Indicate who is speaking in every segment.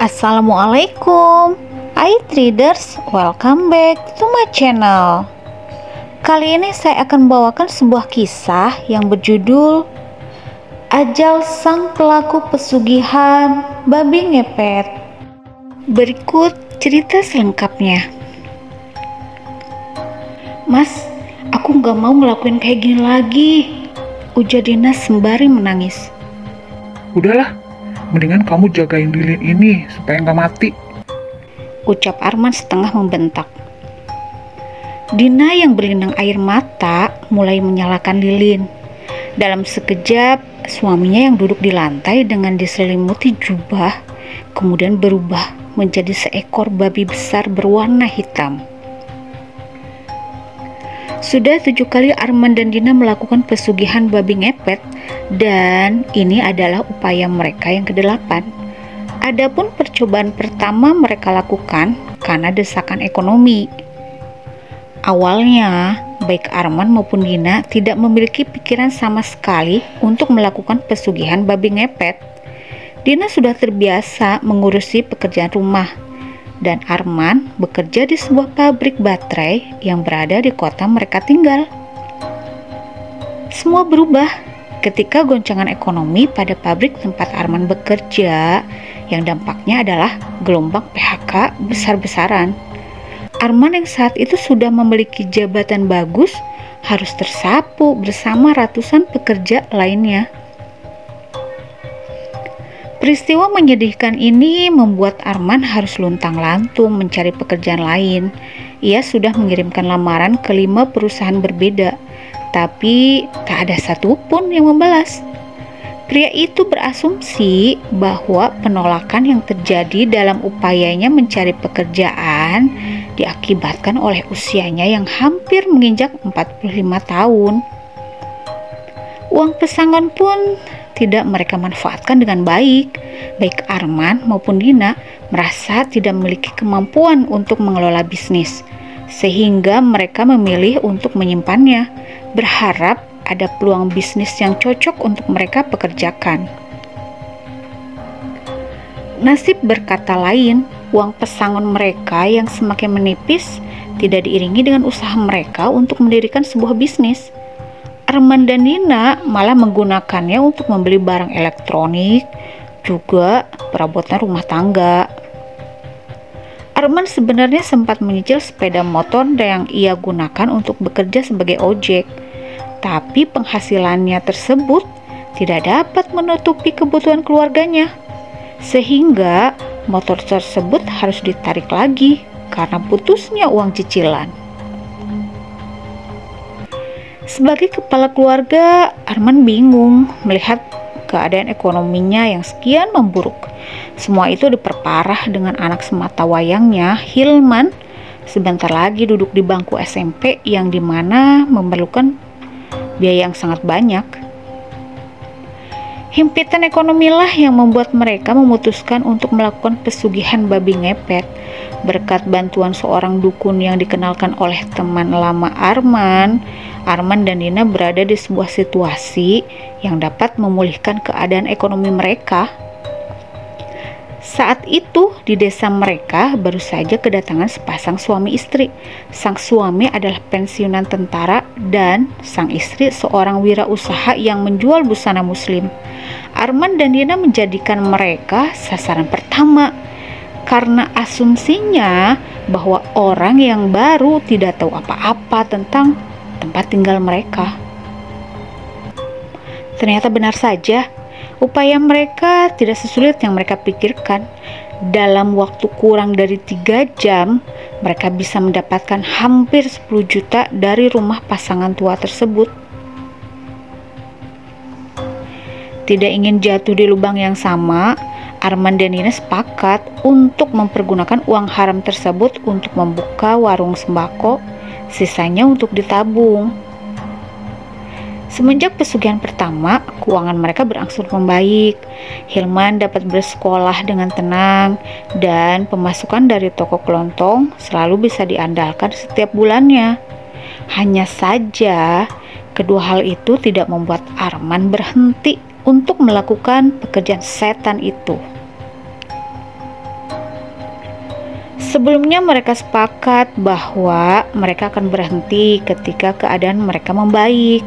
Speaker 1: Assalamualaikum, Hai traders, welcome back to my channel. Kali ini saya akan membawakan sebuah kisah yang berjudul Ajal Sang Pelaku Pesugihan Babi Ngepet. Berikut cerita selengkapnya. Mas, aku gak mau ngelakuin kayak gini lagi, ujar Dina sembari menangis.
Speaker 2: Udahlah, mendingan kamu jagain lilin ini supaya nggak mati,
Speaker 1: ucap Arman setengah membentak. Dina yang berlinang air mata mulai menyalakan lilin. Dalam sekejap, suaminya yang duduk di lantai dengan diselimuti jubah kemudian berubah menjadi seekor babi besar berwarna hitam. Sudah 7 kali Arman dan Dina melakukan pesugihan babi ngepet, dan ini adalah upaya mereka yang ke-8. Adapun percobaan pertama mereka lakukan karena desakan ekonomi. Awalnya, baik Arman maupun Dina tidak memiliki pikiran sama sekali untuk melakukan pesugihan babi ngepet. Dina sudah terbiasa mengurusi pekerjaan rumah, dan Arman bekerja di sebuah pabrik baterai yang berada di kota mereka tinggal. Semua berubah ketika goncangan ekonomi pada pabrik tempat Arman bekerja, yang dampaknya adalah gelombang PHK besar-besaran. Arman yang saat itu sudah memiliki jabatan bagus harus tersapu bersama ratusan pekerja lainnya. Peristiwa menyedihkan ini membuat Arman harus luntang-lantung mencari pekerjaan lain. Ia sudah mengirimkan lamaran ke 5 perusahaan berbeda, tapi tak ada satupun yang membalas. Pria itu berasumsi bahwa penolakan yang terjadi dalam upayanya mencari pekerjaan diakibatkan oleh usianya yang hampir menginjak 45 tahun. Uang pesangon pun tidak mereka manfaatkan dengan baik. Baik Arman maupun Dina merasa tidak memiliki kemampuan untuk mengelola bisnis, sehingga mereka memilih untuk menyimpannya, berharap ada peluang bisnis yang cocok untuk mereka pekerjakan. Nasib berkata lain, uang pesangon mereka yang semakin menipis tidak diiringi dengan usaha mereka untuk mendirikan sebuah bisnis. Arman dan Dina malah menggunakannya untuk membeli barang elektronik, juga perabotan rumah tangga. Arman sebenarnya sempat menyicil sepeda motor yang ia gunakan untuk bekerja sebagai ojek, tapi penghasilannya tersebut tidak dapat menutupi kebutuhan keluarganya, sehingga motor tersebut harus ditarik lagi karena putusnya uang cicilan. Sebagai kepala keluarga, Arman bingung melihat keadaan ekonominya yang sekian memburuk. Semua itu diperparah dengan anak sematawayangnya, Hilman, sebentar lagi duduk di bangku SMP yang dimana memerlukan biaya yang sangat banyak. Himpitan ekonomilah yang membuat mereka memutuskan untuk melakukan pesugihan babi ngepet. Berkat bantuan seorang dukun yang dikenalkan oleh teman lama Arman dan Dina berada di sebuah situasi yang dapat memulihkan keadaan ekonomi mereka. Saat itu di desa mereka baru saja kedatangan sepasang suami istri. Sang suami adalah pensiunan tentara dan sang istri seorang wirausaha yang menjual busana muslim. Arman dan Dina menjadikan mereka sasaran pertama karena asumsinya bahwa orang yang baru tidak tahu apa-apa tentang tempat tinggal mereka. Ternyata benar saja, upaya mereka tidak sesulit yang mereka pikirkan. Dalam waktu kurang dari 3 jam, mereka bisa mendapatkan hampir 10 juta dari rumah pasangan tua tersebut. Tidak ingin jatuh di lubang yang sama, Arman dan Dina sepakat untuk mempergunakan uang haram tersebut untuk membuka warung sembako, sisanya untuk ditabung. Semenjak pesugihan pertama, keuangan mereka berangsur membaik. Hilman dapat bersekolah dengan tenang, dan pemasukan dari toko kelontong selalu bisa diandalkan setiap bulannya. Hanya saja, kedua hal itu tidak membuat Arman berhenti untuk melakukan pekerjaan setan itu. Sebelumnya mereka sepakat bahwa mereka akan berhenti ketika keadaan mereka membaik.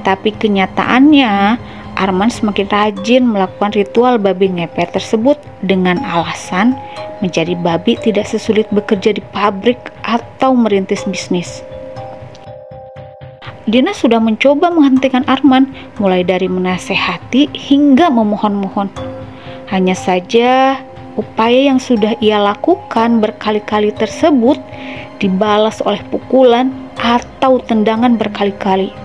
Speaker 1: Tapi kenyataannya Arman semakin rajin melakukan ritual babi ngepet tersebut dengan alasan menjadi babi tidak sesulit bekerja di pabrik atau merintis bisnis. Dina sudah mencoba menghentikan Arman, mulai dari menasehati hingga memohon-mohon. Hanya saja upaya yang sudah ia lakukan berkali-kali tersebut dibalas oleh pukulan atau tendangan berkali-kali.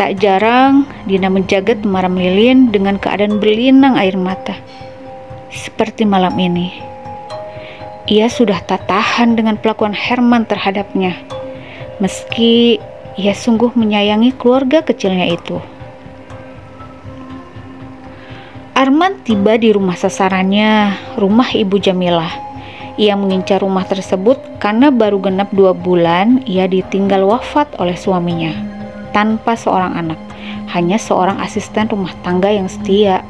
Speaker 1: Tak jarang Dina menjagat maram lilin dengan keadaan berlinang air mata. Seperti malam ini, ia sudah tak tahan dengan pelakuan Herman terhadapnya, meski ia sungguh menyayangi keluarga kecilnya itu. Arman tiba di rumah sasarannya, rumah Ibu Jamilah. Ia mengincar rumah tersebut karena baru genap 2 bulan ia ditinggal wafat oleh suaminya, tanpa seorang anak, hanya seorang asisten rumah tangga yang setia.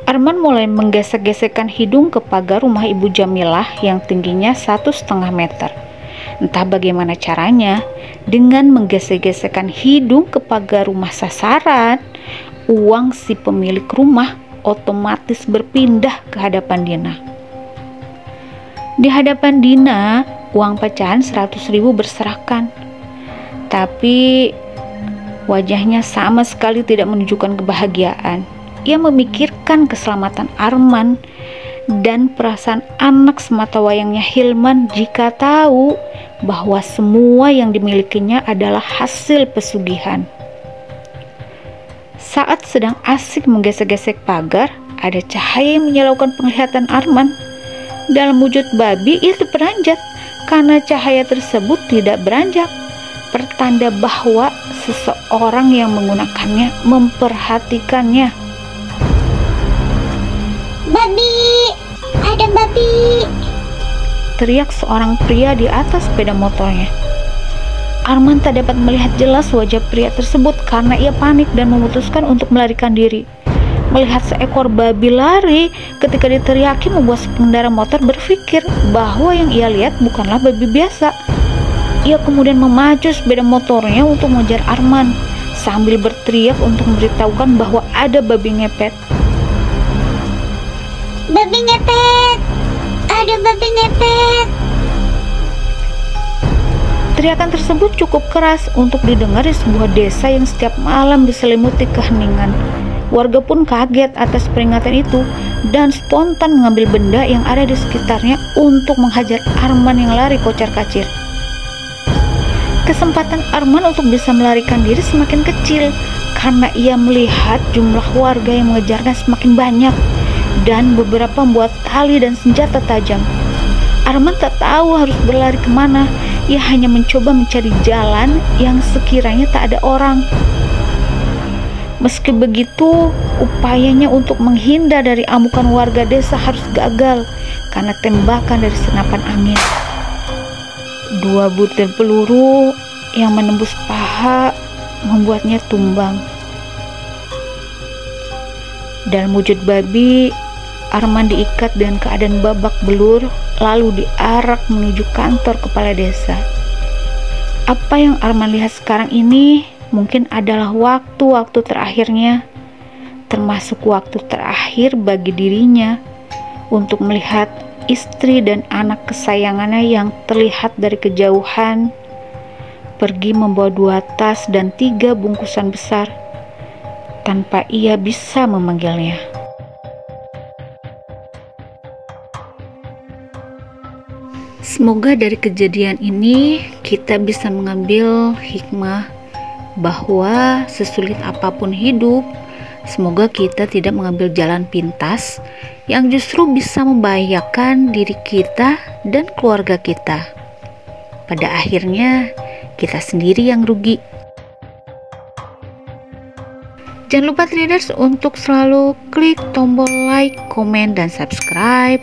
Speaker 1: Arman mulai menggesek-gesekkan hidung ke pagar rumah Ibu Jamilah yang tingginya 1,5 meter. Entah bagaimana caranya, dengan menggesek-gesekkan hidung ke pagar rumah sasaran, uang si pemilik rumah otomatis berpindah ke hadapan Dina. Di hadapan Dina, uang pecahan 100.000 berserakan. Tapi wajahnya sama sekali tidak menunjukkan kebahagiaan. Ia memikirkan keselamatan Arman dan perasaan anak sematawayangnya Hilman jika tahu bahwa semua yang dimilikinya adalah hasil pesugihan. Saat sedang asik menggesek-gesek pagar, ada cahaya yang menyilaukan penglihatan Arman. Dalam wujud babi itu beranjak, karena cahaya tersebut tidak beranjak, pertanda bahwa seseorang yang menggunakannya memperhatikannya.
Speaker 3: Babi! Ada babi!
Speaker 1: Teriak seorang pria di atas sepeda motornya. Arman tak dapat melihat jelas wajah pria tersebut karena ia panik dan memutuskan untuk melarikan diri. Melihat seekor babi lari ketika diteriaki membuat si pengendara motor berpikir bahwa yang ia lihat bukanlah babi biasa. Ia kemudian memacu sepeda motornya untuk mengejar Arman sambil berteriak untuk memberitahukan bahwa ada babi ngepet.
Speaker 3: Babi ngepet! Ada babi ngepet!
Speaker 1: Teriakan tersebut cukup keras untuk didengar di sebuah desa yang setiap malam diselimuti keheningan. Warga pun kaget atas peringatan itu dan spontan mengambil benda yang ada di sekitarnya untuk menghajar Arman yang lari kocar-kacir. Kesempatan Arman untuk bisa melarikan diri semakin kecil karena ia melihat jumlah warga yang mengejarnya semakin banyak dan beberapa membawa tali dan senjata tajam. Arman tak tahu harus berlari kemana. Ia hanya mencoba mencari jalan yang sekiranya tak ada orang. Meski begitu, upayanya untuk menghindar dari amukan warga desa harus gagal karena tembakan dari senapan angin. 2 butir peluru yang menembus paha membuatnya tumbang. Dalam wujud babi, Arman diikat dengan keadaan babak belur lalu diarak menuju kantor kepala desa. Apa yang Arman lihat sekarang ini mungkin adalah waktu-waktu terakhirnya, termasuk waktu terakhir bagi dirinya untuk melihat istri dan anak kesayangannya yang terlihat dari kejauhan pergi membawa 2 tas dan 3 bungkusan besar tanpa ia bisa memanggilnya. Semoga dari kejadian ini kita bisa mengambil hikmah bahwa sesulit apapun hidup, semoga kita tidak mengambil jalan pintas yang justru bisa membahayakan diri kita dan keluarga kita. Pada akhirnya, kita sendiri yang rugi. Jangan lupa traders untuk selalu klik tombol like, komen, dan subscribe.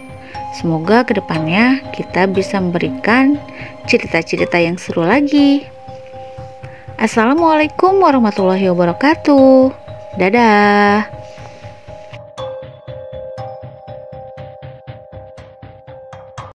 Speaker 1: Semoga kedepannya kita bisa memberikan cerita-cerita yang seru lagi. Assalamualaikum warahmatullahi wabarakatuh. Dadah.